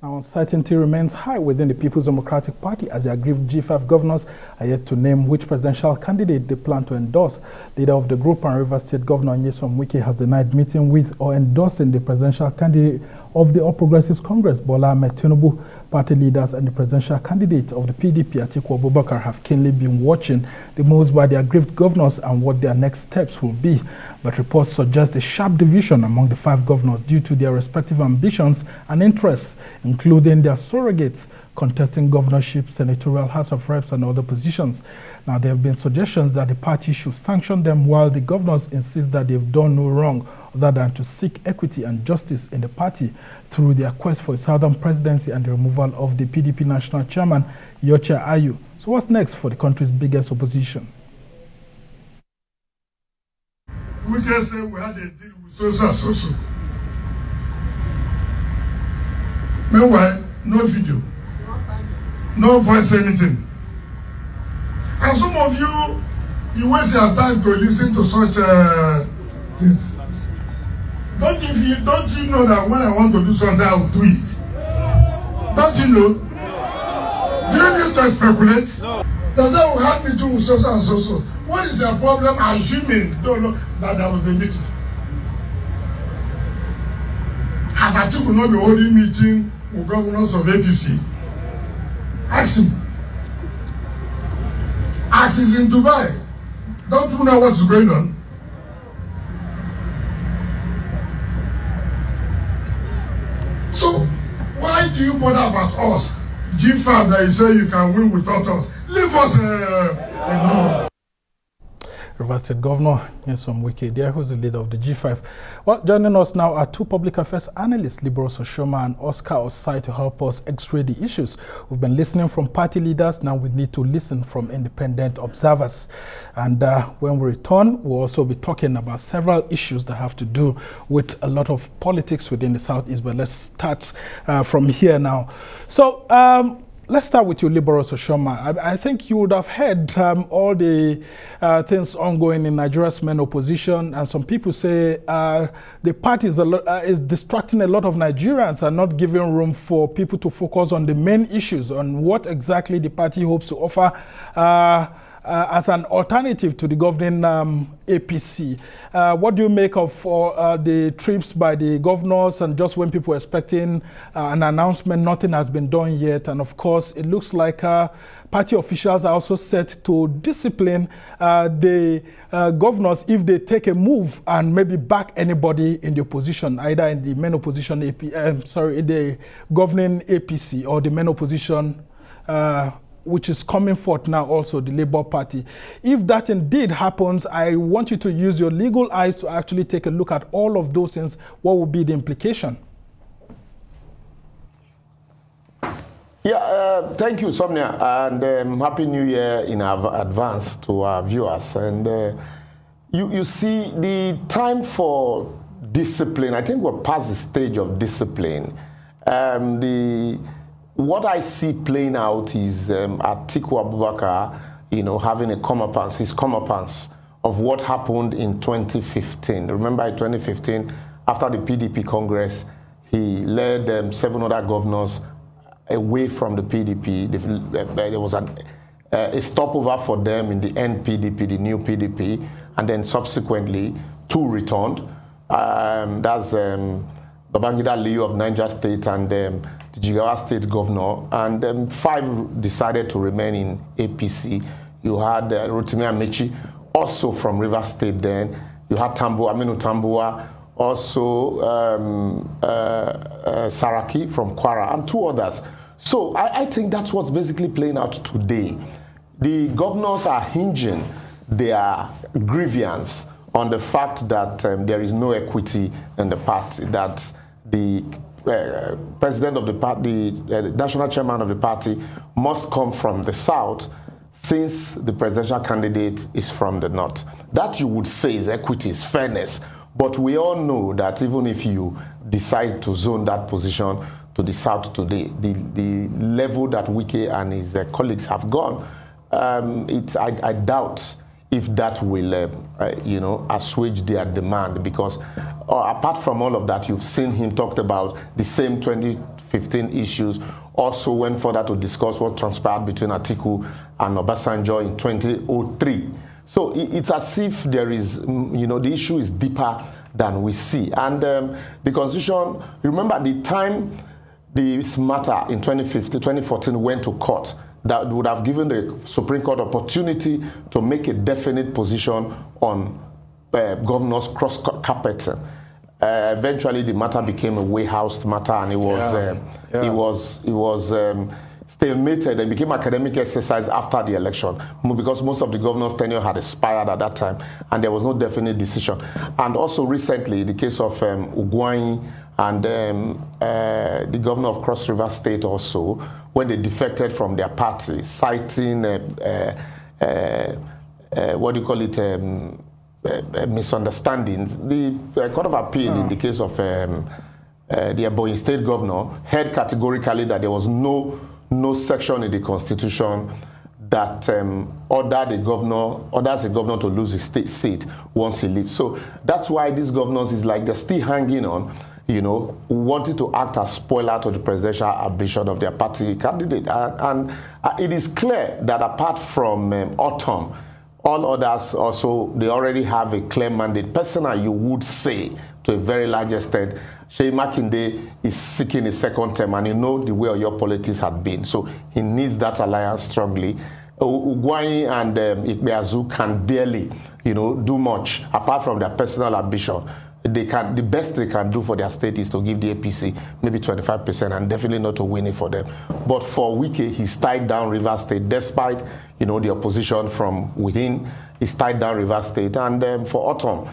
Now, uncertainty remains high within the People's Democratic Party as the aggrieved G5 governors are yet to name which presidential candidate they plan to endorse. Leader of the group and Rivers State Governor Nyesom Wike has denied meeting with or endorsing the presidential candidate of the All Progressives Congress, Bola Ahmed Tinubu. Party leaders and the presidential candidate of the PDP, Atiku Abubakar, have keenly been watching the moves by the aggrieved governors and what their next steps will be. But reports suggest a sharp division among the 5 governors due to their respective ambitions and interests, including their surrogates contesting governorship, senatorial, House of Reps, and other positions. Now, there have been suggestions that the party should sanction them, while the governors insist that they've done no wrong other than to seek equity and justice in the party through their quest for a southern presidency and the removal of the PDP national chairman, Yocha Ayu. So what's next for the country's biggest opposition? We can say we had a deal with so. Meanwhile, no video, no voice, anything. And some of you waste your time to listen to such things. Don't you know that when I want to do something, I will do it? Don't you know? Do you need to speculate? No. Does that will help me do so and so? What is your problem assuming don't know that there was a meeting? As I took will not be holding meeting with governors of APC. Ask him. As he's in Dubai, don't you know what's going on? So, why do you bother about us? G-5 that you say you can win without us. Leave us alone. Rivers State Governor Nyesom Wike there, who's the leader of the G5. Well, joining us now are 2 public affairs analysts, Oshoma and Ossai, to help us x-ray the issues. We've been listening from party leaders. Now we need to listen from independent observers. And when we return, we'll also be talking about several issues that have to do with a lot of politics within the Southeast. But let's start from here now. So, let's start with you, Oshoma. I think you would have heard all the things ongoing in Nigeria's main opposition, and some people say the party is distracting a lot of Nigerians and not giving room for people to focus on the main issues, on what exactly the party hopes to offer as an alternative to the governing APC. What do you make of the trips by the governors, and just when people are expecting an announcement, nothing has been done yet? And of course, it looks like party officials are also set to discipline the governors if they take a move and maybe back anybody in the opposition, either in the main opposition, in the governing APC or the main opposition, which is coming forth now also, the Labour Party. If that indeed happens, I want you to use your legal eyes to actually take a look at all of those things. What would be the implication? Yeah, thank you, Somnia, and Happy New Year in advance to our viewers. And you see, the time for discipline, I think we're past the stage of discipline. What I see playing out is Atiku Abubakar, having his comeuppance of what happened in 2015. Remember, in 2015, after the PDP Congress, he led 7 other governors away from the PDP. There was a stopover for them in the NPDP, the new PDP, and then subsequently 2 returned. That's Babangida Liu of Niger State and the Jigawa State Governor, and 5 decided to remain in APC. You had Rotimi Amechi, also from Rivers State then. You had Aminu Tambuwa, also Saraki from Kwara, and 2 others. So I think that's what's basically playing out today. The governors are hinging their grievance on the fact that there is no equity in the party, that the president of the party, the national chairman of the party, must come from the south, since the presidential candidate is from the north. That, you would say, is equity, is fairness. But we all know that even if you decide to zone that position to the south today, the level that Wike and his colleagues have gone, I doubt if that will, assuage their demand, because apart from all of that, you've seen him talked about the same 2015 2015 issues, also went further to discuss what transpired between Atiku and Obasanjo in 2003. So it's as if there is, the issue is deeper than we see. And the Constitution, remember the time this matter in 2014 went to court, that would have given the Supreme Court opportunity to make a definite position on governors cross-carpeting. Eventually, the matter became a warehouse matter, and it was stalemated and became academic exercise after the election, because most of the governors' tenure had expired at that time, and there was no definite decision. And also recently, the case of Ugwuanyi and the governor of Cross River State also, when they defected from their party, citing misunderstandings. The Court of Appeal in the case of the Ebonyi State governor held categorically that there was no section in the Constitution that orders the governor to lose his state seat once he leaves. So that's why these governors is like they're still hanging on, wanting to act as spoiler to the presidential ambition of their party candidate. And it is clear that apart from Autumn, all others also, they already have a clear mandate. Personally, you would say, to a very large extent, Seyi Makinde is seeking a second term, and the way your politics had been. So he needs that alliance strongly. Ugwuanyi and Ikpeazu can barely, do much, apart from their personal ambition. The best they can do for their state is to give the APC maybe 25%, and definitely not to win it for them. But for Wike, he's tied down Rivers State, despite the opposition from within. He's tied down Rivers State. And for Autumn,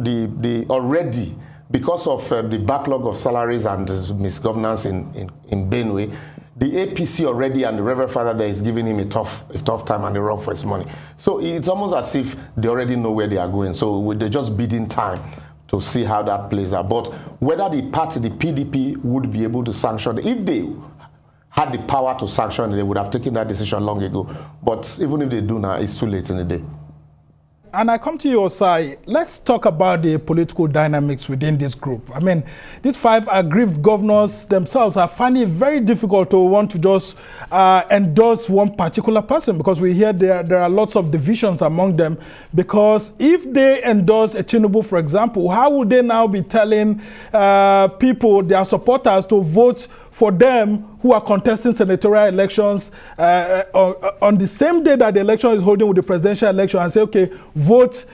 the already, because of the backlog of salaries and misgovernance in Benue, the APC already and the Reverend Father there is giving him a tough time and a run for his money. So it's almost as if they already know where they are going. So they're just bidding time to see how that plays out. But whether the party, the PDP, would be able to sanction, if they had the power to sanction, they would have taken that decision long ago. But even if they do now, it's too late in the day. And I come to you, Ossai. Let's talk about the political dynamics within this group. I mean, these 5 aggrieved governors themselves are finding it very difficult to want to just endorse one particular person, because we hear there are lots of divisions among them. Because if they endorse a Tinubu, for example, how would they now be telling people, their supporters, to vote for them who are contesting senatorial elections on the same day that the election is holding with the presidential election, and say, okay, vote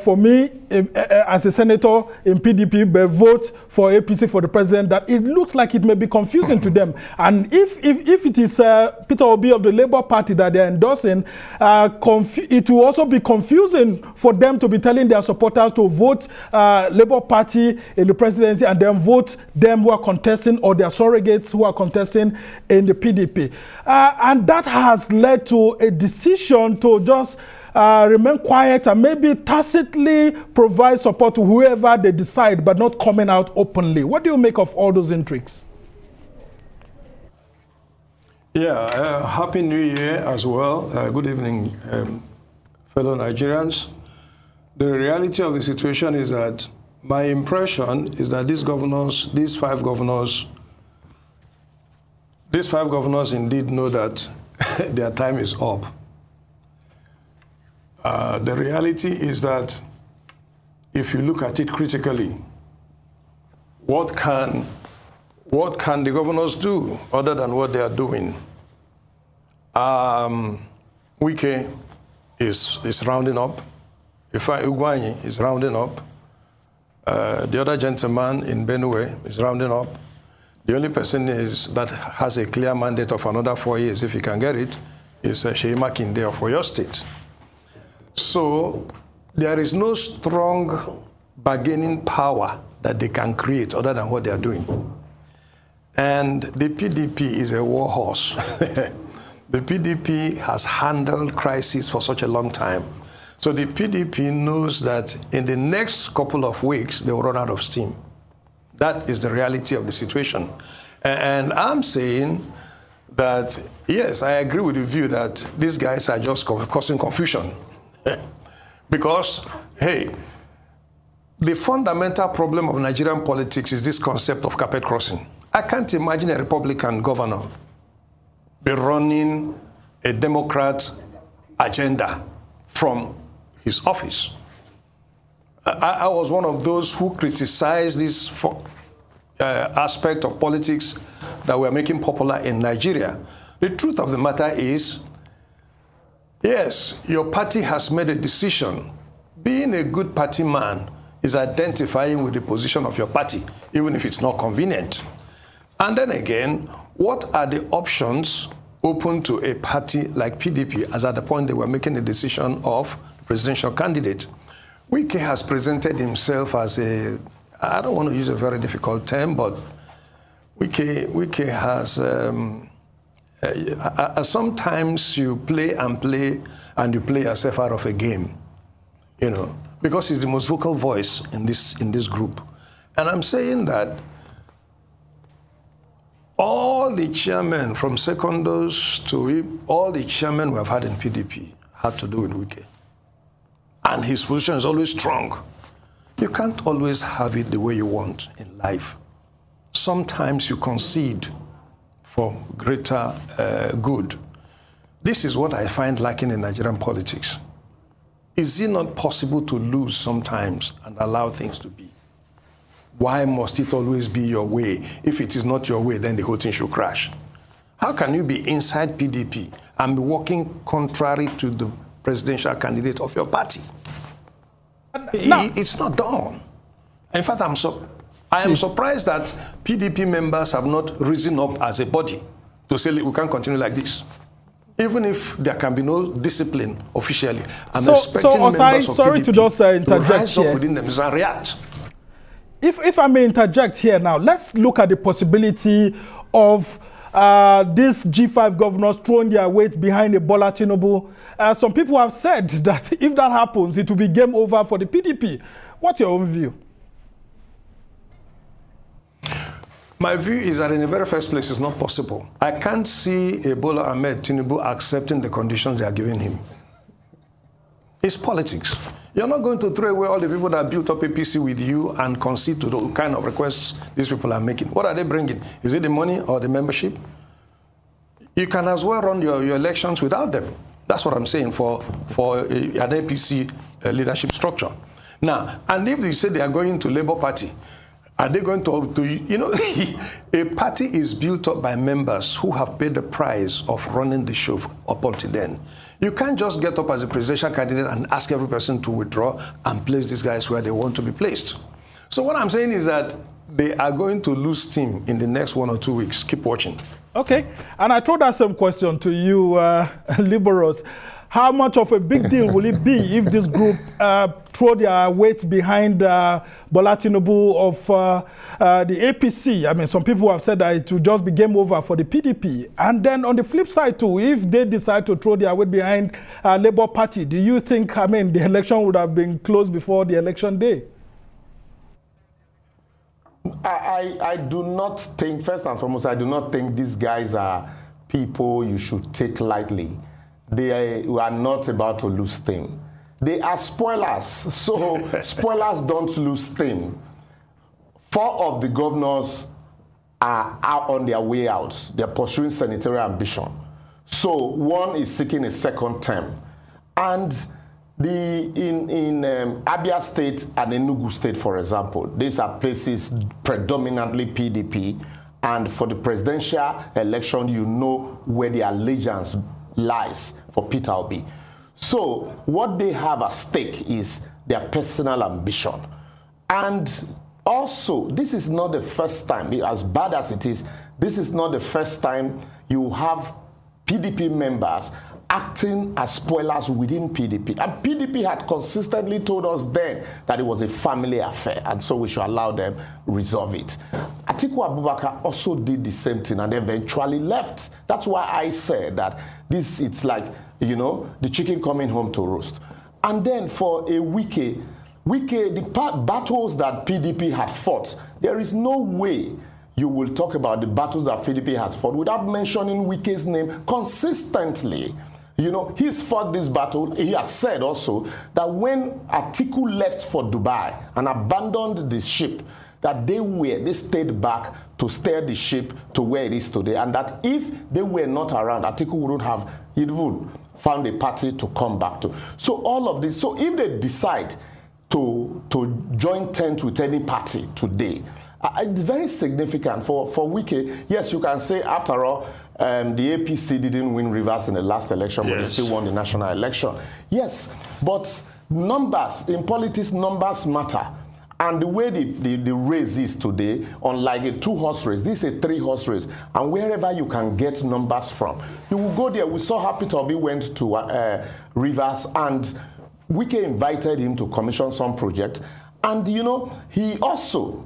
for me as a senator in PDP, but vote for APC for the president? That it looks like it may be confusing to them. And if it is Peter Obi of the Labour Party that they're endorsing, it will also be confusing for them to be telling their supporters to vote Labour Party in the presidency and then vote them who are contesting, or their surrogates who are contesting in the PDP. And that has led to a decision to just remain quiet and maybe tacitly provide support to whoever they decide, but not coming out openly. What do you make of all those intrigues? Yeah, Happy New Year as well. Good evening, fellow Nigerians. The reality of the situation is that my impression is that these five governors indeed know that their time is up. The reality is that if you look at it critically, what can the governors do other than what they are doing? Wike is rounding up. Ugwuanyi is rounding up. The other gentleman in Benue is rounding up. The only person that has a clear mandate of another 4 years, if he can get it, is Seyi Makinde of Oyo State. So there is no strong bargaining power that they can create other than what they are doing. And the PDP is a war horse. The PDP has handled crisis for such a long time. So the PDP knows that in the next couple of weeks, they will run out of steam. That is the reality of the situation. And I'm saying that, yes, I agree with the view that these guys are just causing confusion. Because, hey, the fundamental problem of Nigerian politics is this concept of carpet crossing. I can't imagine a Republican governor be running a Democrat agenda from his office. I was one of those who criticized this aspect of politics that we're making popular in Nigeria. The truth of the matter is, yes, your party has made a decision. Being a good party man is identifying with the position of your party, even if it's not convenient. And then again, what are the options open to a party like PDP, as at the point they were making a decision of presidential candidate? Wike has presented himself as a, I don't want to use a very difficult term, but Wike has, sometimes you play and you play yourself out of a game, you know, because he's the most vocal voice in this group. And I'm saying that all the chairmen, from secondos to all the chairmen we have had in PDP, had to do with Wike. And his position is always strong. You can't always have it the way you want in life. Sometimes you concede for greater good. This is what I find lacking in Nigerian politics. Is it not possible to lose sometimes and allow things to be? Why must it always be your way? If it is not your way, then the whole thing should crash. How can you be inside PDP and be working contrary to the presidential candidate of your party? It's not done. In fact, I am surprised that PDP members have not risen up as a body to say we can't continue like this. Even if there can be no discipline officially, I'm expecting Ossai, members of PDP to rise up within themselves and react. If I may interject here now, let's look at the possibility of these G5 governors throwing their weight behind a Bola Tinubu. Some people have said that if that happens, it will be game over for the PDP. What's your own view? My view is that in the very first place, it's not possible. I can't see Bola Ahmed Tinubu accepting the conditions they are giving him. It's politics. You're not going to throw away all the people that built up APC with you and concede to the kind of requests these people are making. What are they bringing? Is it the money or the membership? You can as well run your elections without them. That's what I'm saying for an APC leadership structure. Now, and if you say they are going to Labour Party, are they going to you know, a party is built up by members who have paid the price of running the show up until then. You can't just get up as a presidential candidate and ask every person to withdraw and place these guys where they want to be placed. So what I'm saying is that they are going to lose steam in the next 1 or 2 weeks. Keep watching. Okay. And I throw that same question to you, liberals. How much of a big deal will it be if this group throw their weight behind Bola Tinubu of the APC? I mean, some people have said that it will just be game over for the PDP. And then on the flip side too, if they decide to throw their weight behind Labour Party, do you think, I mean, the election would have been closed before the election day? I do not think, first and foremost, I do not think these guys are people you should take lightly. They are not about to lose steam. They are spoilers, so spoilers don't lose steam. 4 of the governors are out on their way out. They're pursuing senatorial ambition. So 1 is seeking a second term. And in Abia State and Enugu State, for example, these are places predominantly PDP. And for the presidential election, you know where the allegiance lies for Peter Obi. So what they have at stake is their personal ambition. And also, this is not the first time, as bad as it is, this is not the first time you have PDP members acting as spoilers within PDP. And PDP had consistently told us then that it was a family affair, and so we should allow them resolve it. Atiku Abubakar also did the same thing and eventually left. That's why I said that this, it's like, you know, the chicken coming home to roast. And then for a Wike, the battles that PDP had fought, there is no way you will talk about the battles that PDP has fought without mentioning Wike's name consistently. You know, he's fought this battle. He has said also that when Atiku left for Dubai and abandoned the ship, that they stayed back to steer the ship to where it is today, and that if they were not around, Atiku wouldn't have even found a party to come back to. So all of this, so if they decide to join tent with any party today, it's very significant for Wike. Yes, you can say, after all, the APC didn't win Rivers in the last election, but they still won the national election. Yes, but numbers, in politics, numbers matter. And the way the race is today, unlike a 2-horse race, this is a 3-horse race. And wherever you can get numbers from, you will go there. We saw how Peter Obi went to Rivers, and Wike invited him to commission some project. And, you know, he also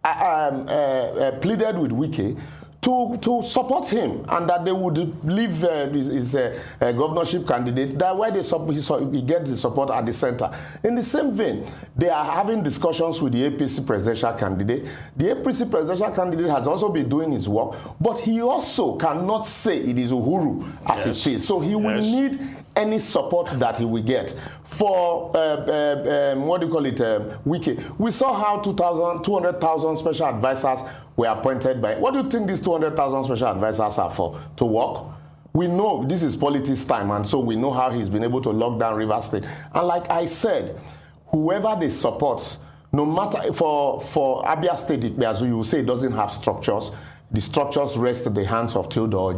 pleaded with Wike to support him, and that they would leave his governorship candidate. That why he gets the support at the center. In the same vein, they are having discussions with the APC presidential candidate. The APC presidential candidate has also been doing his work, but he also cannot say it is Uhuru as it is. So he will need any support that he will get. For what do you call it, Wike, we saw how 200,000 special advisors were appointed by. What do you think these 200,000 special advisors are for? To work? We know this is politics time, and so we know how he's been able to lock down Rivers State. And like I said, whoever they support, no matter for Abia State, as you will say, it doesn't have structures. The structures rest in the hands of Theodore.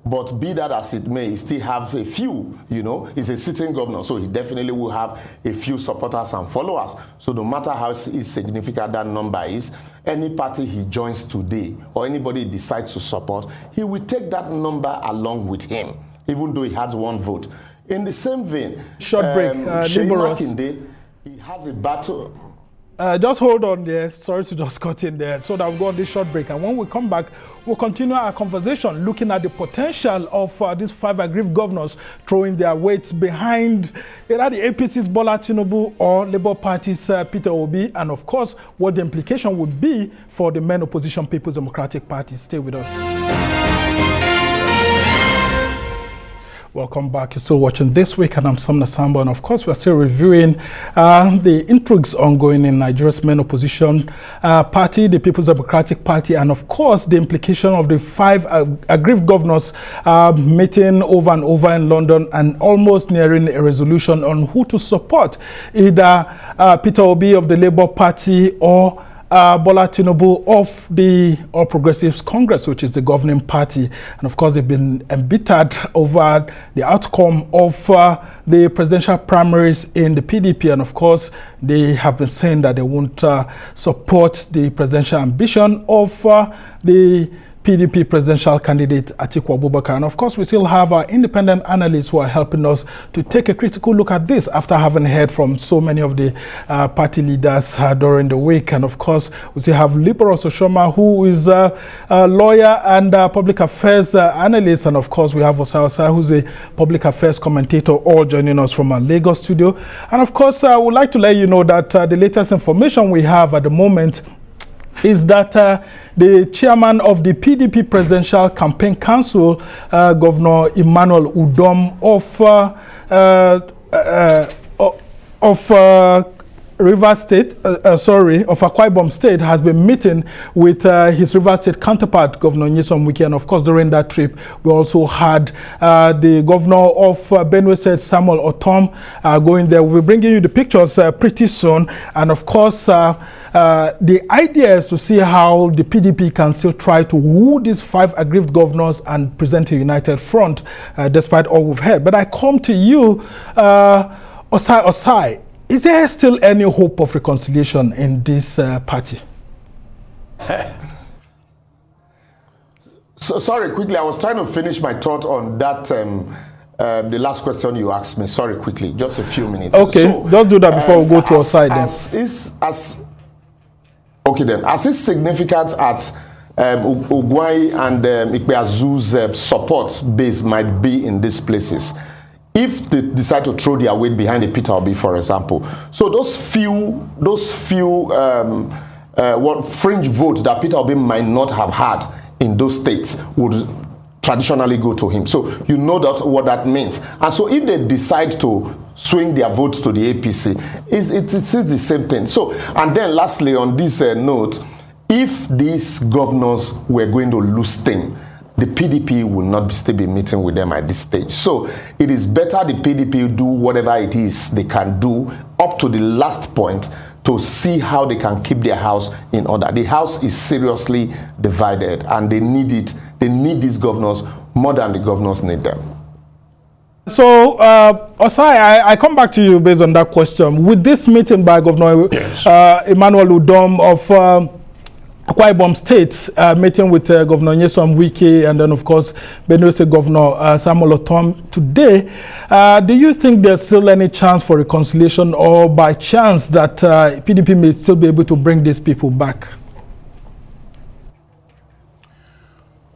But be that as it may, he still has a few, you know, he's a sitting governor, so he definitely will have a few supporters and followers. So no matter how significant that number is, any party he joins today or anybody he decides to support, he will take that number along with him, even though he has one vote. In the same vein, short break, Makinde, he has a battle. Just hold on there. Sorry to just cut in there. So that we'll go on this short break. And when we come back, we'll continue our conversation looking at the potential of these 5 aggrieved governors throwing their weight behind either the APC's Bola Tinubu or Labour Party's Peter Obi. And of course, what the implication would be for the main opposition People's Democratic Party. Stay with us. Welcome back. You're still watching This Week, and I'm Sumner Sambo. And of course, we're still reviewing the intrigues ongoing in Nigeria's main opposition party, the People's Democratic Party, and of course, the implication of the 5 aggrieved governors meeting over and over in London and almost nearing a resolution on who to support, either Peter Obi of the Labour Party or Bola Tinubu of the All Progressives Congress, which is the governing party. And of course, they've been embittered over the outcome of the presidential primaries in the PDP. And of course, they have been saying that they won't support the presidential ambition of the PDP presidential candidate Atiku Abubakar. And of course, we still have our independent analysts who are helping us to take a critical look at this after having heard from so many of the party leaders during the week. And of course, we still have Oshoma, who is a lawyer and public affairs analyst. And of course, we have Ossai, who's a public affairs commentator, all joining us from our Lagos studio. And of course, I would like to let you know that the latest information we have at the moment is that the chairman of the PDP Presidential Campaign Council, Governor Emmanuel Udom of Rivers State, of Akwa Ibom State, has been meeting with his Rivers State counterpart, Governor Nyesom Wike. And of course, during that trip, we also had the governor of Benue State, Samuel Otom, going there. We'll be bringing you the pictures pretty soon. And of course, the idea is to see how the PDP can still try to woo these 5 aggrieved governors and present a united front, despite all we've heard. But I come to you, Ossai. Is there still any hope of reconciliation in this party? So, sorry, quickly, I was trying to finish my thought on that, the last question you asked me. Sorry, quickly, just a few minutes. Okay, so, just do that before we go to Ossai then. Okay then, as is significant as Ugwai and Ikpeazu's support base might be in these places, if they decide to throw their weight behind a Peter Obi, for example. So those few fringe votes that Peter Obi might not have had in those states would traditionally go to him. So you know that what that means. And so if they decide to swing their votes to the APC. It's the same thing. So, and then lastly, on this note, if these governors were going to lose steam, the PDP will not still be meeting with them at this stage. So it is better the PDP do whatever it is they can do up to the last point to see how they can keep their house in order. The house is seriously divided, and they need it. They need these governors more than the governors need them. So, Ossai, I come back to you based on that question. With this meeting by Governor Emmanuel Udom of Akwa Ibom State, meeting with Governor Nyesom Wike, and then, of course, Benue State Governor Samuel Otom today, do you think there's still any chance for reconciliation, or by chance that PDP may still be able to bring these people back?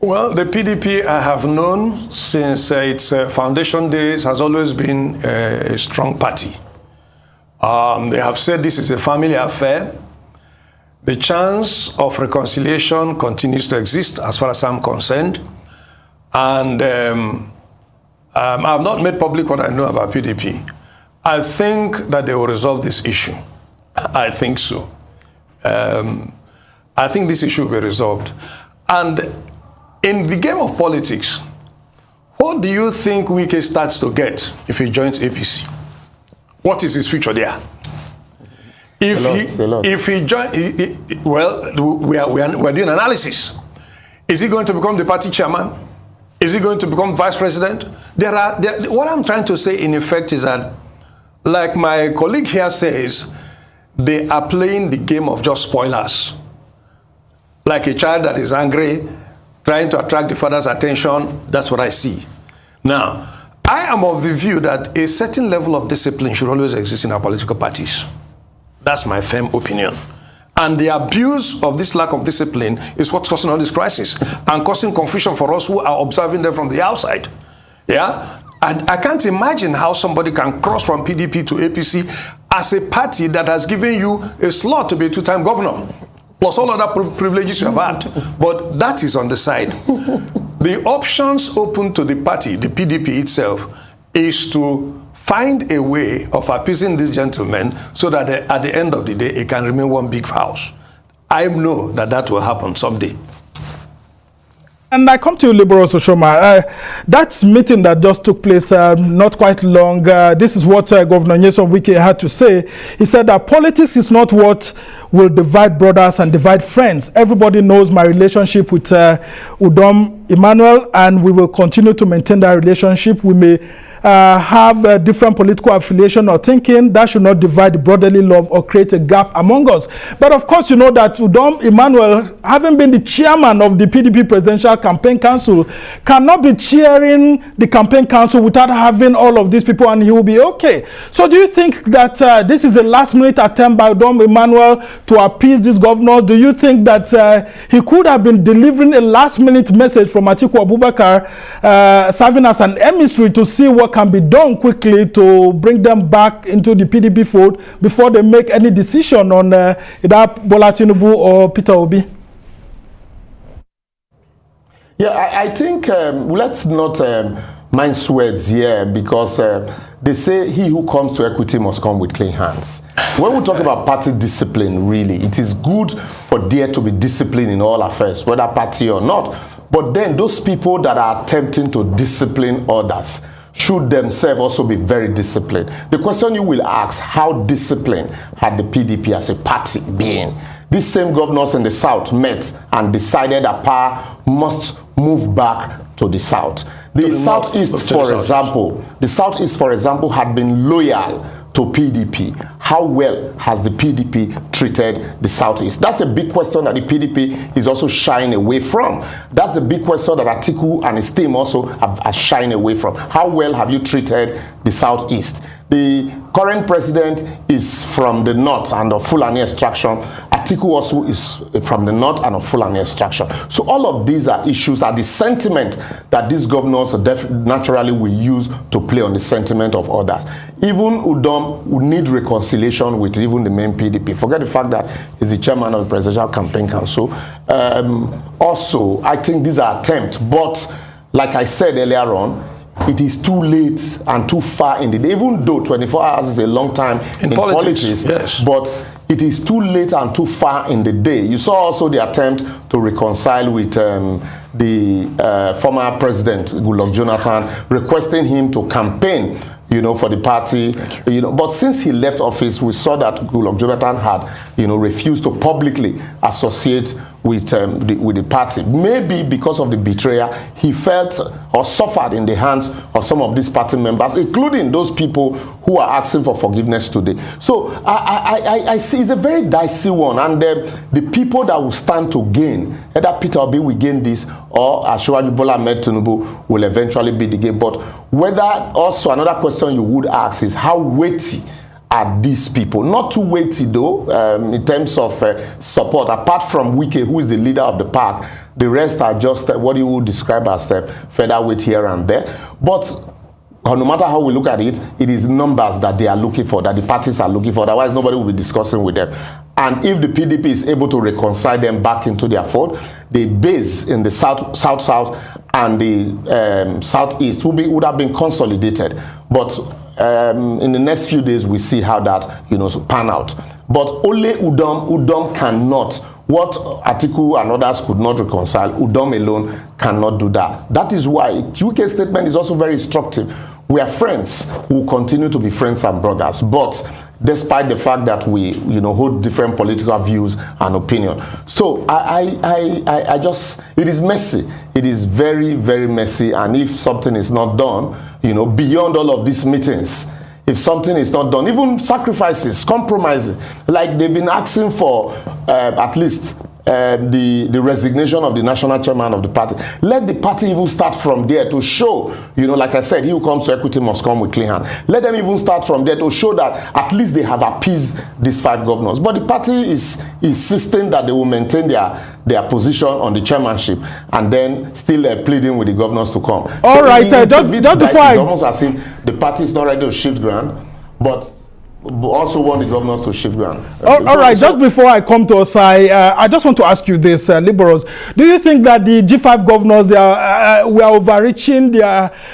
Well, the PDP I have known since its foundation days has always been a strong party. They have said this is a family affair. The chance of reconciliation continues to exist as far as I'm concerned. And I have not made public what I know about PDP. I think that they will resolve this issue. I think so. I think this issue will be resolved. And in the game of politics, what do you think Wike starts to get if he joins APC? What is his future there? If he joins, well, we are doing analysis. Is he going to become the party chairman? Is he going to become vice president? What I'm trying to say in effect is that, like my colleague here says, they are playing the game of just spoilers. Like a child that is angry, trying to attract the father's attention. That's what I see. Now, I am of the view that a certain level of discipline should always exist in our political parties. That's my firm opinion. And the abuse of this lack of discipline is what's causing all this crisis and causing confusion for us who are observing them from the outside. Yeah? I can't imagine how somebody can cross from PDP to APC as a party that has given you a slot to be a two-time governor, plus all other privileges you have had. But that is on the side. The options open to the party, the PDP itself, is to find a way of appeasing these gentlemen so that at the end of the day, it can remain one big house. I know that that will happen someday. And I come to you, Liberal Oshoma. That meeting that just took place not quite long, this is what Governor Nyesom Wike had to say. He said that politics is not what will divide brothers and divide friends. Everybody knows my relationship with Udom Emmanuel, and we will continue to maintain that relationship. We may have a different political affiliation or thinking. That should not divide the brotherly love or create a gap among us. But of course, you know that Udom Emmanuel, having been the chairman of the PDP Presidential Campaign Council, cannot be chairing the campaign council without having all of these people, and he will be okay. So do you think that this is a last-minute attempt by Udom Emmanuel to appease these governors? Do you think that he could have been delivering a last-minute message from Atiku Abubakar, serving as an emissary to see what can be done quickly to bring them back into the PDP fold before they make any decision on either Bola Tinubu or Peter Obi? Yeah, I think let's not mince words here, because they say he who comes to equity must come with clean hands. When we talk about party discipline, really, it is good for there to be discipline in all affairs, whether party or not. But then those people that are attempting to discipline others should themselves also be very disciplined. The question you will ask, how disciplined had the PDP as a party been? These same governors in the South met and decided that power must move back to the South. The Southeast, for example, had been loyal to PDP. How well has the PDP treated the Southeast? That's a big question that the PDP is also shying away from. That's a big question that Atiku and his team also are shying away from. How well have you treated the Southeast? The current president is from the north and of Fulani extraction. Atiku also is from the north and of Fulani extraction. So all of these are issues, are the sentiment that these governors naturally will use to play on the sentiment of others. Even Udom would need reconciliation with even the main PDP. Forget the fact that he's the chairman of the Presidential Campaign Council. Also, I think these are attempts, but like I said earlier on, it is too late and too far in the day, even though 24 hours is a long time in politics, yes. But it is too late and too far in the day. You saw also the attempt to reconcile with the former president, Goodluck Jonathan, requesting him to campaign, you know, for the party, you know. But since he left office, we saw that Goodluck Jonathan had, you know, refused to publicly associate with the party. Maybe because of the betrayal he felt or suffered in the hands of some of these party members, including those people who are asking for forgiveness today. So I see it's a very dicey one, and the people that will stand to gain, either Peter Obi will gain this, or Asiwaju Bola Ahmed Tinubu will eventually be the gain. But whether, also another question you would ask is how weighty are these people? Not too weighty though, in terms of support. Apart from Wike, who is the leader of the park, the rest are just what you would describe as featherweight here and there. But no matter how we look at it, it is numbers that they are looking for, that the parties are looking for. Otherwise, nobody will be discussing with them. And if the PDP is able to reconcile them back into their fold, the base in the south and the southeast would have been consolidated. But in the next few days, we see how that, you know, pan out. But only Udom cannot. What Atiku and others could not reconcile, Udom alone cannot do that. That is why UK's statement is also very instructive. We are friends. We will continue to be friends and brothers. But despite the fact that we, you know, hold different political views and opinion. So I just, it is messy. It is very, very messy. And if something is not done, you know, beyond all of these meetings, if something is not done, even sacrifices, compromises, like they've been asking for at least the resignation of the national chairman of the party. Let the party even start from there to show, you know, like I said, he who comes to equity must come with clean hand. Let them even start from there to show that at least they have appeased these 5 governors. But the party is insisting that they will maintain their position on the chairmanship and then still pleading with the governors to come. All so right, just before it's almost as if the party is not ready to shift ground, but also want the governors to shift ground. All right, just before I come to Ossai, I just want to ask you this, Liberals. Do you think that the G5 governors were overreaching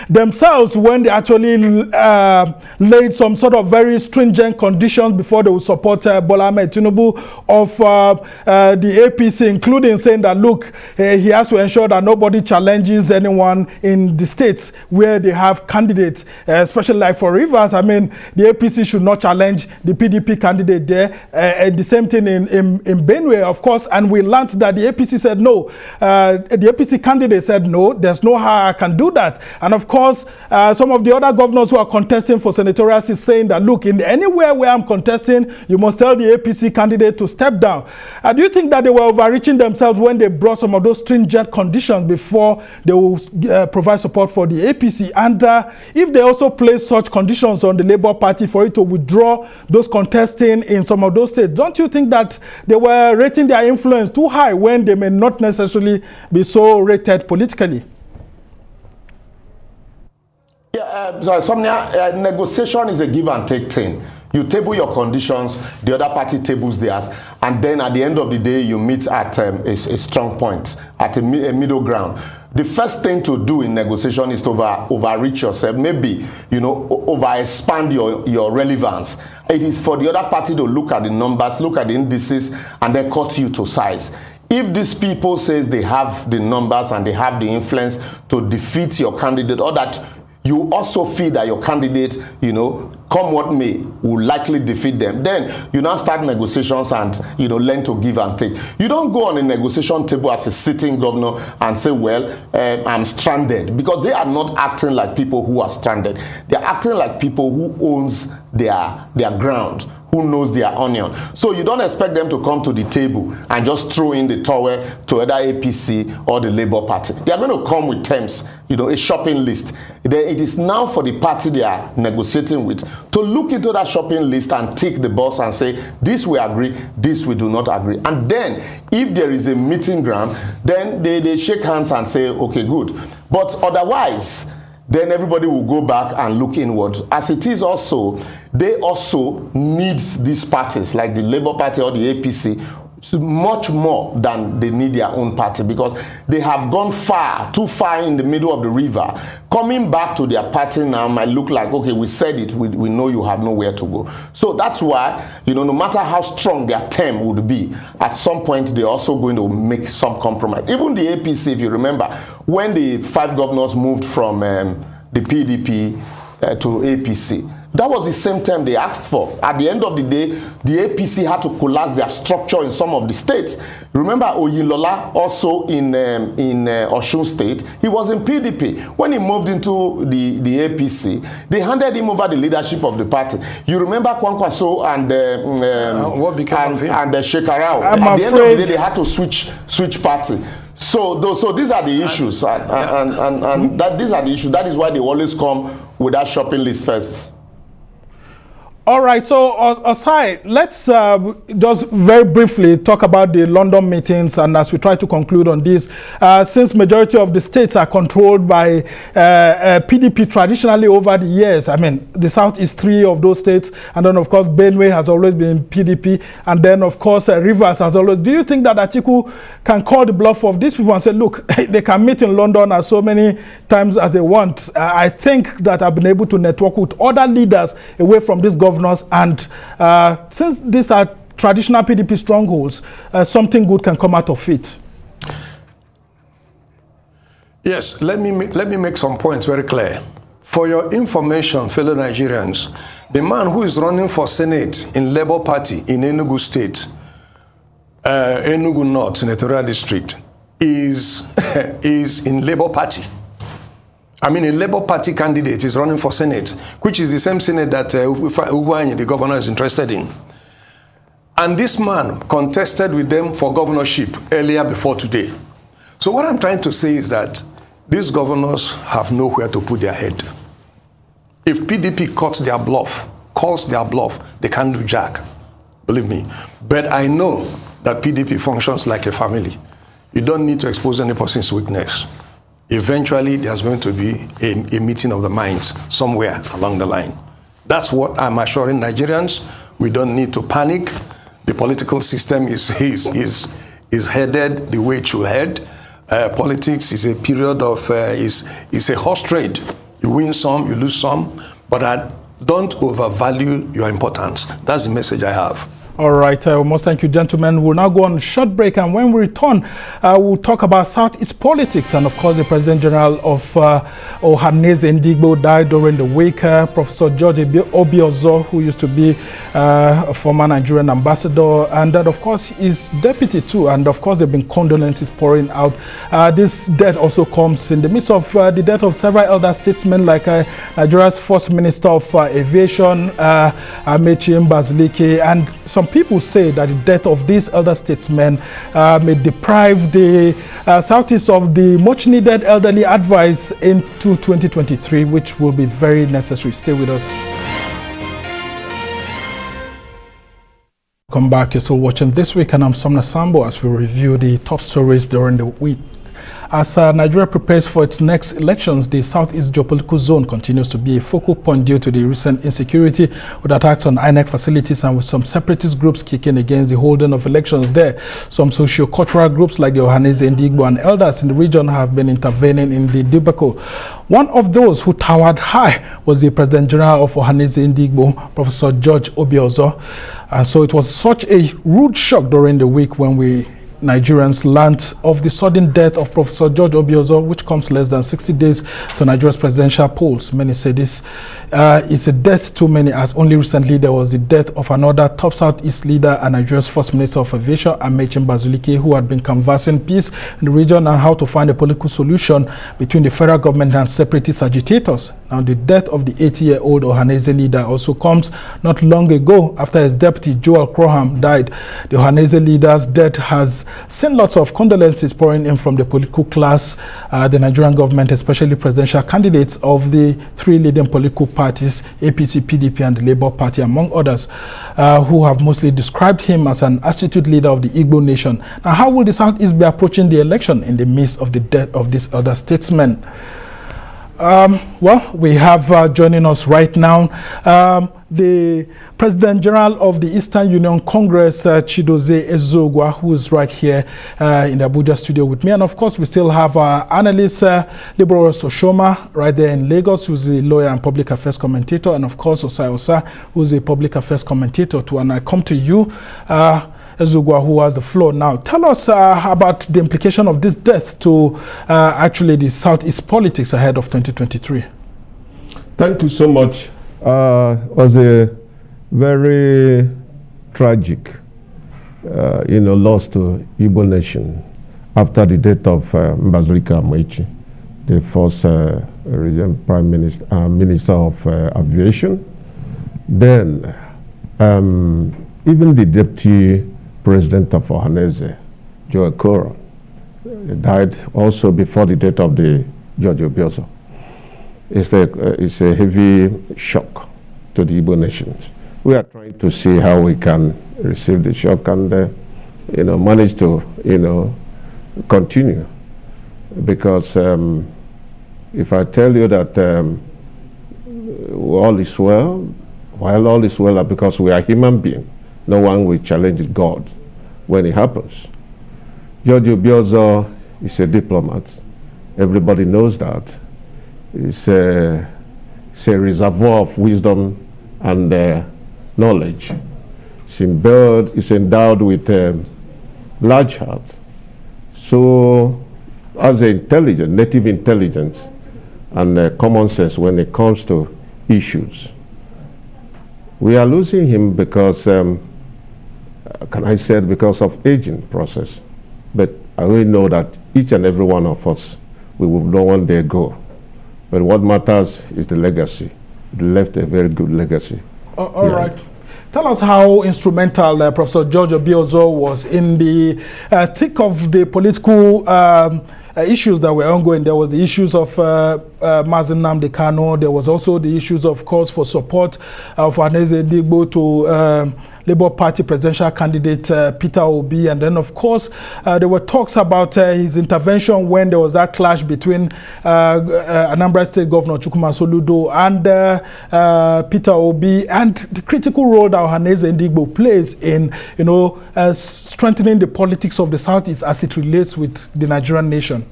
themselves when they actually laid some sort of very stringent conditions before they would support Bola Ahmed Tinubu of the APC, including saying that, look, he has to ensure that nobody challenges anyone in the states where they have candidates, especially like for Rivers. I mean, the APC should not challenge the PDP candidate there. The same thing in Benue, of course, and we learned that the APC said no. The APC candidate said no, there's no how I can do that. And of course, some of the other governors who are contesting for senatorials is saying that, look, in anywhere where I'm contesting, you must tell the APC candidate to step down. Do you think that they were overreaching themselves when they brought some of those stringent conditions before they will provide support for the APC? And if they also place such conditions on the Labour Party for it to withdraw those contesting in some of those states, don't you think that they were rating their influence too high when they may not necessarily be so rated politically? Yeah, Somnia, negotiation is a give and take thing. You table your conditions, the other party tables theirs, and then at the end of the day, you meet at a strong point, at a middle ground. The first thing to do in negotiation is to overreach yourself, maybe, you know, over-expand your relevance. It is for the other party to look at the numbers, look at the indices, and then cut you to size. If these people says they have the numbers and they have the influence to defeat your candidate, or that you also feel that your candidate, you know, come what may, will likely defeat them, then you now start negotiations and, you know, learn to give and take. You don't go on a negotiation table as a sitting governor and say, well, I'm stranded, because they are not acting like people who are stranded. They're acting like people who owns their ground, who knows their onion. So you don't expect them to come to the table and just throw in the towel to either APC or the Labour Party. They are going to come with terms, you know, a shopping list. It is now for the party they are negotiating with to look into that shopping list and tick the box and say, this we agree, this we do not agree. And then if there is a meeting ground, then they shake hands and say, okay, good. But otherwise, then everybody will go back and look inward. As it is also, they also need these parties, like the Labour Party or the APC, much more than they need their own party, because they have gone too far in the middle of the river. Coming back to their party now might look like, okay, we said it, we know you have nowhere to go. So that's why, no matter how strong their term would be, at some point they're also going to make some compromise. Even the APC, if you remember, when the 5 governors moved from the PDP to APC, that was the same term they asked for. At the end of the day, the APC had to collapse their structure in some of the states. Remember Oyinlola also in Osun State, he was in PDP. When he moved into the APC, they handed him over the leadership of the party. You remember Kwankwaso and Shekarau. At the end of the day, they had to switch party. So these are the issues, and these are the issues. That is why they always come with that shopping list first. All right, so Ossai, let's just very briefly talk about the London meetings, and as we try to conclude on this, since majority of the states are controlled by PDP traditionally over the years. I mean, the South is 3 of those states, and then of course Benue has always been PDP, and then of course Rivers has always. Do you think that Atiku can call the bluff of these people and say, look, they can meet in London as so many times as they want? I think that I've been able to network with other leaders away from this government. And since these are traditional PDP strongholds, something good can come out of it. Yes, let me make some points very clear. For your information, fellow Nigerians, the man who is running for Senate in Labour Party in Enugu State, Enugu North Senatorial District, is in Labour Party. I mean, a Labour Party candidate is running for Senate, which is the same Senate that Ugwanyi, the governor, is interested in. And this man contested with them for governorship earlier before today. So what I'm trying to say is that these governors have nowhere to put their head. If PDP calls their bluff, they can't do jack, believe me. But I know that PDP functions like a family. You don't need to expose any person's weakness. Eventually, there's going to be a meeting of the minds somewhere along the line. That's what I'm assuring Nigerians. We don't need to panic. The political system is headed the way it should head. Politics is a period of, is a horse trade. You win some, you lose some, but don't overvalue your importance. That's the message I have. All right, most thank you, gentlemen. We'll now go on a short break, and when we return, we'll talk about Southeast politics. And of course, the President General of Ohanaeze Ndigbo died during the week. Professor George Obiozor, who used to be a former Nigerian ambassador, and that, of course, is deputy too. And of course, there have been condolences pouring out. This death also comes in the midst of the death of several elder statesmen, like Nigeria's First Minister of Aviation, Amechi Mbazulike, and some people say that the death of these elder statesmen may deprive the Southeast of the much-needed elderly advice into 2023, which will be very necessary. Stay with us. Welcome back. You're still watching This Week, and I'm Somna Sambo as we review the top stories during the week. As Nigeria prepares for its next elections, the Southeast geopolitical zone continues to be a focal point due to the recent insecurity with attacks on INEC facilities and with some separatist groups kicking against the holding of elections there. Some socio-cultural groups like the Ohanaeze Ndigbo and elders in the region have been intervening in the debacle. One of those who towered high was the President General of Ohanaeze Ndigbo, Professor George Obiozor. And so it was such a rude shock during the week when Nigerians learned of the sudden death of Professor George Obiozor, which comes less than 60 days to Nigeria's presidential polls. Many say this is a death too many, as only recently there was the death of another top Southeast leader and Nigeria's First Minister of Aviation, Amechi Mbazulike, who had been canvassing peace in the region and how to find a political solution between the federal government and separatist agitators. Now, the death of the 80-year-old Ohanaeze leader also comes not long ago after his deputy, Joel Crowham, died. The Ohanaeze leader's death has seen lots of condolences pouring in from the political class, the Nigerian government, especially presidential candidates of the 3 leading political parties, APC, PDP, and the Labour Party, among others, who have mostly described him as an astute leader of the Igbo nation. Now, how will the Southeast be approaching the election in the midst of the death of this other statesman? Well, we have joining us right now the President General of the Eastern Union Congress, Chidozie Ezeugwa, who is right here in the Abuja studio with me. And of course, we still have our analyst, Liberals Oshoma, right there in Lagos, who's a lawyer and public affairs commentator. And of course, Ossai, who's a public affairs commentator too. And I come to you, Ezeugwa, who has the floor now. Tell us about the implication of this death to actually the Southeast politics ahead of 2023. Thank you so much. It was a very tragic, loss to Igbo nation after the death of Mbazulika Amaechi, the first Prime Minister of Aviation. Then, even the Deputy President of Ohaneze, Joe Okoro, died also before the death of the George Obiozo. It's a heavy shock to the Igbo nations. We are trying to see how we can receive the shock and, manage to, continue. Because if I tell you that all is well, while all is well, because we are human beings, no one will challenge God when it happens. George Obiozo is a diplomat. Everybody knows that. It's a reservoir of wisdom and knowledge. It's endowed with a large heart. So, as native intelligence and common sense when it comes to issues. We are losing him because, because of aging process. But I really know that each and every one of us, we will know one day go. But what matters is the legacy. It left a very good legacy. All right. Tell us how instrumental Professor George Obiozo was in the thick of the political issues that were ongoing. There was the issues of Mazi Nnamdi Kanu. There was also the issues of calls for support of Ohanaeze Ndigbo to Labour Party presidential candidate Peter Obi. And then, of course, there were talks about his intervention when there was that clash between Anambra State Governor Chukwuma Soludo and Peter Obi, and the critical role that Ohanaeze Ndigbo plays in, strengthening the politics of the Southeast as it relates with the Nigerian nation.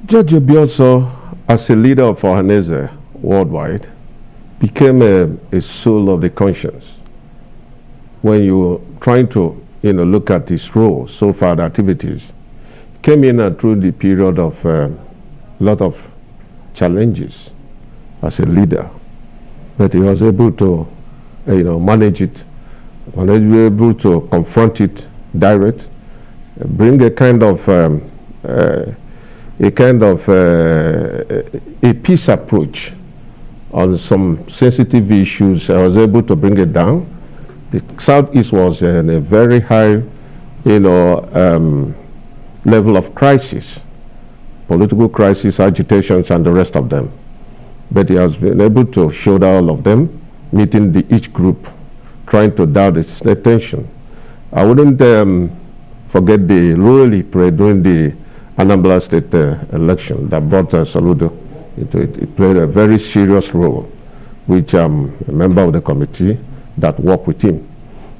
George Obiozo, as a leader of Ohanaeze worldwide, became a soul of the conscience. When you're trying to, look at his role so far, the activities, came in through the period of a lot of challenges as a leader, but he was able to, manage it, was able to confront it direct, bring a kind of a peace approach on some sensitive issues. I was able to bring it down. The Southeast was in a very high, level of crisis, political crisis, agitations, and the rest of them. But he has been able to shoulder all of them, meeting each group, trying to dial its attention. I wouldn't forget the role he played during the Anambra State election that brought Soludo into it. It played a very serious role, which I'm a member of the committee that work with him.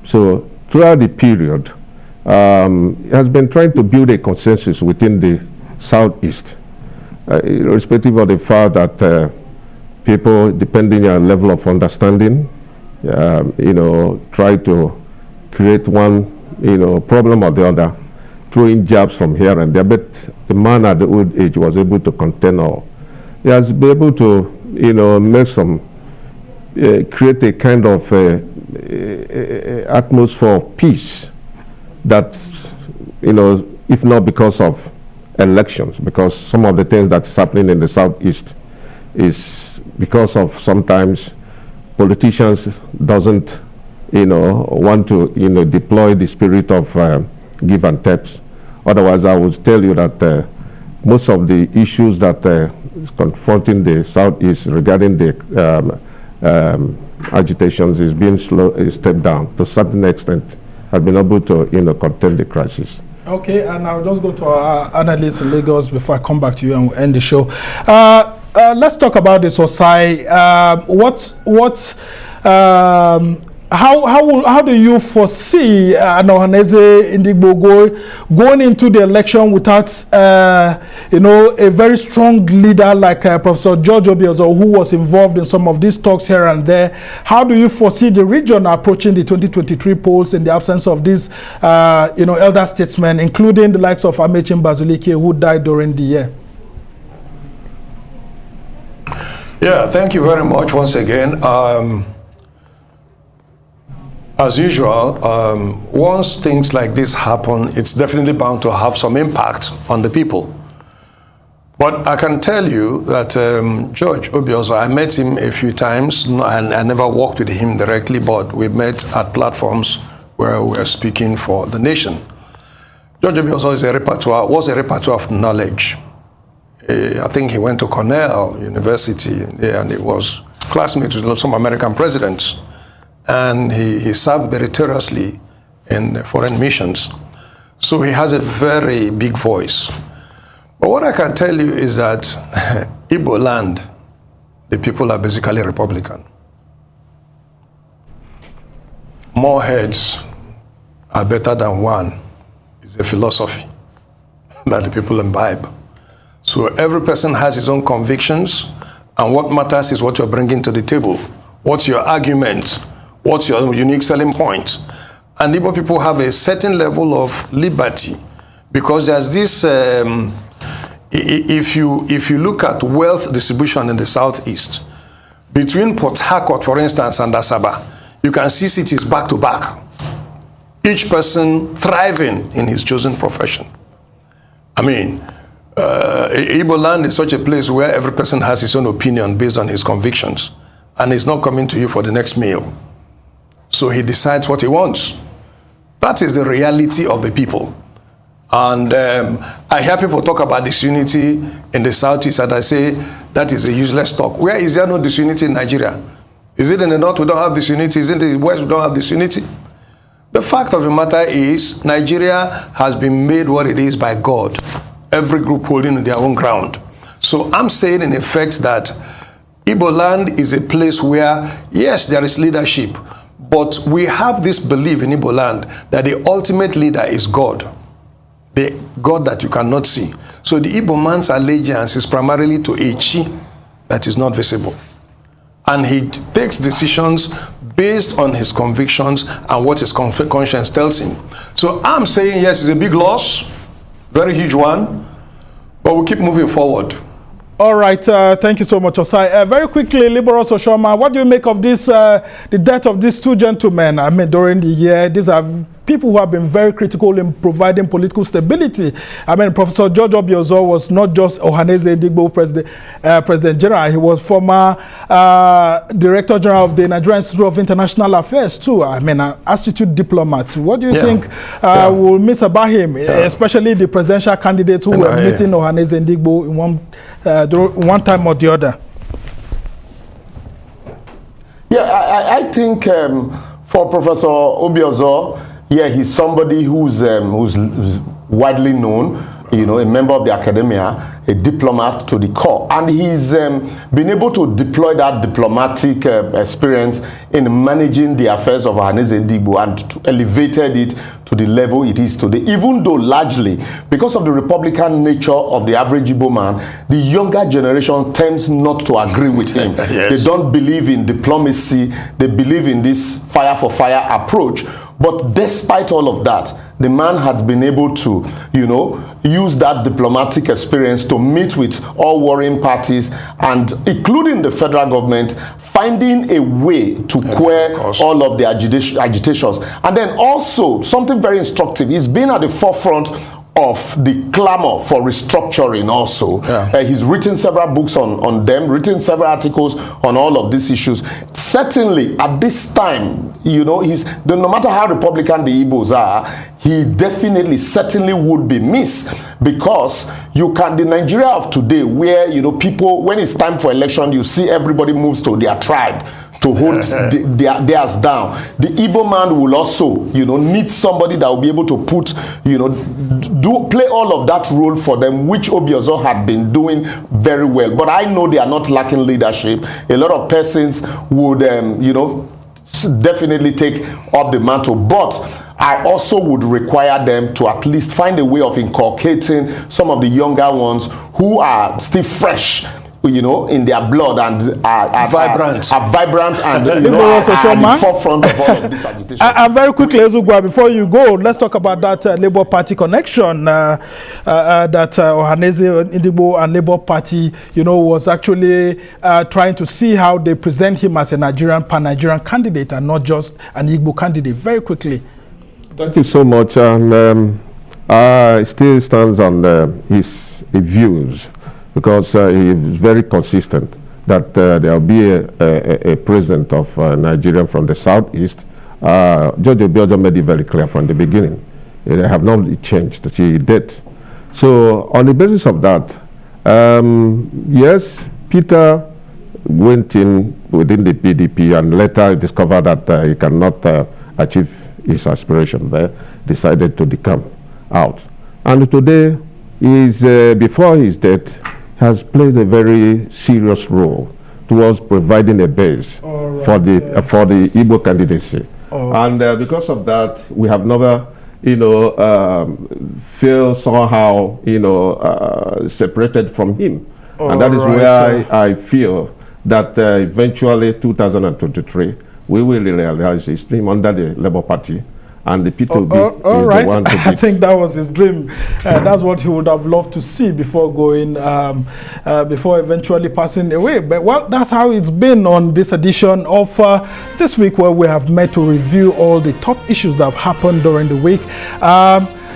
So throughout the period, he has been trying to build a consensus within the Southeast, irrespective of the fact that people, depending on level of understanding, try to create one, problem or the other, throwing jabs from here and there. But the man at the old age was able to contain all. He has been able to, make some create a kind of atmosphere of peace that, if not because of elections, because some of the things that's happening in the Southeast is because of sometimes politicians doesn't, want to, deploy the spirit of give and takes. Otherwise, I would tell you that most of the issues that is confronting the Southeast regarding the agitations is being stepped down to a certain extent, have been able to contain the crisis. Okay, and I'll just go to our analyst in Lagos before I come back to you and we'll end the show. let's talk about this, Ossai. How do you foresee Ohanaeze Ndigbo going into the election without a very strong leader like Professor George Obiozor, who was involved in some of these talks here and there? How do you foresee the region approaching the 2023 polls in the absence of these elder statesmen, including the likes of Amechi Mbazulike, who died during the year? Yeah, thank you very much once again. As usual, once things like this happen, it's definitely bound to have some impact on the people. But I can tell you that George Obiozor, I met him a few times, and I never worked with him directly, but we met at platforms where we were speaking for the nation. George Obiozor was a repertoire of knowledge. I think he went to Cornell University, and he was classmates with some American presidents. And he served meritoriously in foreign missions. So he has a very big voice. But what I can tell you is that Igbo land, the people are basically Republican. More heads are better than one is a philosophy that the people imbibe. So every person has his own convictions, and what matters is what you're bringing to the table. What's your argument? What's your unique selling point? And Igbo people have a certain level of liberty, because there's this, if you look at wealth distribution in the southeast, between Port Harcourt, for instance, and Asaba, you can see cities back to back, each person thriving in his chosen profession. I mean, Igbo land is such a place where every person has his own opinion based on his convictions, and he's not coming to you for the next meal. So he decides what he wants. That is the reality of the people. And I hear people talk about disunity in the Southeast, and I say that is a useless talk. Where is there no disunity in Nigeria? Is it in the North we don't have disunity? Is it in the West we don't have disunity? The fact of the matter is Nigeria has been made what it is by God. Every group holding their own ground. So I'm saying in effect that Igbo land is a place where, yes, there is leadership, but we have this belief in Igbo land that the ultimate leader is God. The God that you cannot see. So the Igbo man's allegiance is primarily to a chi that is not visible. And he takes decisions based on his convictions and what his conscience tells him. So I'm saying, yes, it's a big loss, very huge one, but we'll keep moving forward. All right, thank you so much, Ossai. Very quickly, Liberal Oshoma, what do you make of this, the death of these two gentlemen? I mean, during the year, these are people who have been very critical in providing political stability. I mean, Professor George Obiozor was not just Ohanaeze Ndigbo President General, he was former Director General of the Nigerian Institute of International Affairs too. I mean, an astute diplomat. What do you think we'll miss about him, especially the presidential candidates who were meeting Ohanaeze Ndigbo in one time or the other? Yeah, I think for Professor Obiozor, yeah, he's somebody who's widely known, you know, a member of the academia, a diplomat to the core. And he's been able to deploy that diplomatic experience in managing the affairs of Ohanaeze Ndigbo and elevated it to the level it is today, even though largely, because of the Republican nature of the average Igbo man, the younger generation tends not to agree with him. Yes. They don't believe in diplomacy, they believe in this fire for fire approach. But despite all of that, the man has been able to, you know, use that diplomatic experience to meet with all warring parties, and including the federal government, finding a way to quell all of the agitations. And then also, something very instructive, he's been at the forefront of the clamor for restructuring also. He's written several books on them, written several articles on all of these issues. Certainly, at this time, you know, no matter how Republican the Igbos are, he definitely, certainly would be missed, because the Nigeria of today, where, you know, people, when it's time for election, you see everybody moves to their tribe to hold theirs down. The Igbo man will also, need somebody that will be able to put, play all of that role for them, which Obiozor had been doing very well. But I know they are not lacking leadership. A lot of persons would, definitely take up the mantle. But I also would require them to at least find a way of inculcating some of the younger ones who are still fresh, in their blood and are vibrant and at the forefront of all of this agitation. Very quickly, Ezeugwa, before you go, let's talk about that Labour Party connection that Ohanaeze Ndigbo and Labour Party, was actually trying to see how they present him as a pan-Nigerian candidate and not just an Igbo candidate. Very quickly. Thank you so much. I still stands on his views, because he is very consistent that there will be a president of Nigeria from the southeast. George Obiozor made it very clear from the beginning. They have not changed. He did. So on the basis of that, yes, Peter went in within the PDP and later discovered that he cannot achieve his aspiration there, decided to come out. And today, before his death, has played a very serious role towards providing a base for the Igbo candidacy. And because of that, we have never, feel somehow, separated from him. And that is where I feel that eventually 2023, we will realize his dream under the Labour Party. And the people all right. I think that was his dream. That's what he would have loved to see before going, before eventually passing away. But well, that's how it's been on this edition of This Week, where we have met to review all the top issues that have happened during the week.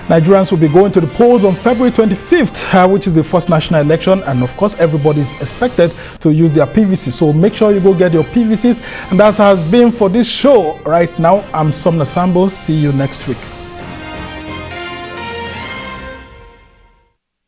Nigerians will be going to the polls on February 25th, which is the first national election. And of course, everybody is expected to use their PVC. So make sure you go get your PVCs. And that has been for this show right now. I'm Somna Sambo. See you next week.